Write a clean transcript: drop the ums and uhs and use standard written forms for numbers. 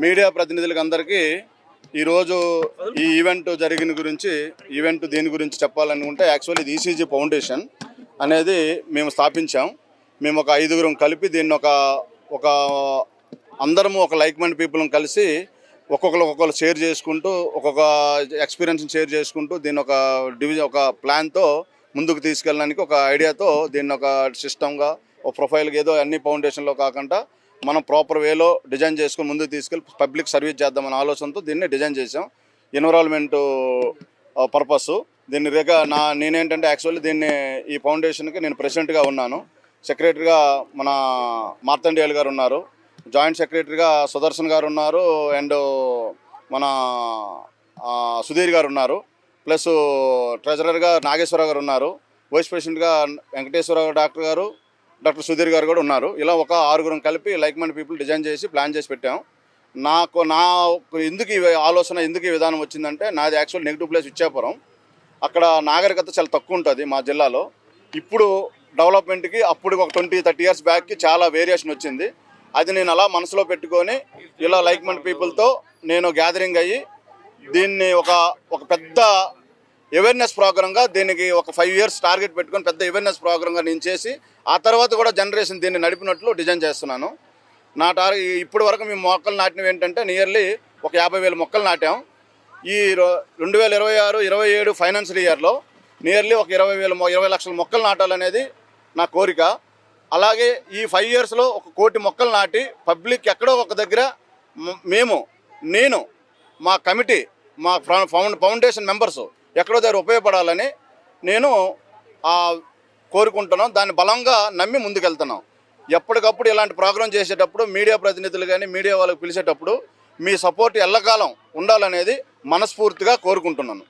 Media ప్రతినిధులకు అందరికీ ఈరోజు ఈ ఈవెంట్ దీని గురించి చెప్పాలనుకుంటే యాక్చువల్లీ ఇది ఈసీజీ ఫౌండేషన్ అనేది మేము స్థాపించాం. మేము ఒక 5గురం కలిపి దీన్ని ఒక అందరము ఒక లైక్ మైండ్ పీపుల్ని కలిసి ఒక్కొక్కరు షేర్ చేసుకుంటూ ఒక్కొక్క ఎక్స్పీరియన్స్ని షేర్ చేసుకుంటూ దీన్ని ఒక ప్లాన్తో ముందుకు తీసుకెళ్ళడానికి ఒక ఐడియాతో దీన్ని ఒక సిస్టమ్గా ఒక ప్రొఫైల్గా ఏదో అన్ని ఫౌండేషన్లో కాకుండా మనం ప్రాపర్ వేలో డిజైన్ చేసుకుని ముందుకు తీసుకెళ్ళి పబ్లిక్ సర్వీస్ చేద్దామనే ఆలోచనతో దీన్ని డిజైన్ చేసాం. ఎన్విరాన్మెంట్ పర్పస్ దీన్ని నేనేంటంటే యాక్చువల్లీ ఈ ఫౌండేషన్కి నేను ప్రెసిడెంట్గా ఉన్నాను. సెక్రటరీగా మన మార్తండేయులు గారు ఉన్నారు, జాయింట్ సెక్రటరీగా సుదర్శన్ గారు ఉన్నారు, అండ్ మన సుధీర్ గారు ఉన్నారు, ప్లస్ ట్రెజరర్గా నాగేశ్వరరావు గారు ఉన్నారు, వైస్ ప్రెసిడెంట్గా వెంకటేశ్వరరావు డాక్టర్ సుధీర్ గారు కూడా ఉన్నారు. ఇలా ఒక 6గురం కలిపి లైక్ మైండ్ పీపుల్ డిజైన్ చేసి ప్లాన్ చేసి పెట్టాం. ఎందుకు ఈ విధానం వచ్చిందంటే నాది యాక్చువల్ నెగిటివ్ ప్లేస్ ఇచ్చాపురం. అక్కడ నాగరికత చాలా తక్కువ ఉంటుంది మా జిల్లాలో. ఇప్పుడు డెవలప్మెంట్కి అప్పుడు ఒక 20-30 ఇయర్స్ బ్యాక్కి చాలా వేరియేషన్ వచ్చింది. అది నేను అలా మనసులో పెట్టుకొని ఇలా లైక్ మైండ్ పీపుల్తో నేను గ్యాదరింగ్ అయ్యి దీన్ని ఒక పెద్ద అవేర్నెస్ ప్రోగ్రామ్గా దీనికి ఒక 5 ఇయర్స్ టార్గెట్ పెట్టుకొని పెద్ద అవేర్నెస్ ప్రోగ్రామ్గా నేను చేసి ఆ తర్వాత కూడా జనరేషన్ దీన్ని నడిపినట్లు డిజైన్ చేస్తున్నాను. ఇప్పటి వరకు మేము మొక్కలు నాటినవి ఏంటంటే నియర్లీ ఒక 50,000 మొక్కలు నాటాం. ఈ 2026-27 ఫైనాన్షియల్ ఇయర్లో నియర్లీ ఒక 20 లక్షల మొక్కలు నాటాలనేది నా కోరిక. అలాగే ఈ 5 ఇయర్స్లో 1 కోటి మొక్కలు నాటి పబ్లిక్ ఎక్కడో ఒక దగ్గర నేను మా కమిటీ మా ఫౌండేషన్ మెంబర్స్ ఎక్కడో దగ్గర ఉపయోగపడాలని నేను కోరుకుంటున్నాం. దాన్ని బలంగా నమ్మి ముందుకెళ్తున్నాం. ఎప్పటికప్పుడు ఇలాంటి ప్రోగ్రాం చేసేటప్పుడు మీడియా ప్రతినిధులు కానీ మీడియా వాళ్ళకి పిలిచేటప్పుడు మీ సపోర్ట్ ఎల్లకాలం ఉండాలనేది మనస్ఫూర్తిగా కోరుకుంటున్నాను.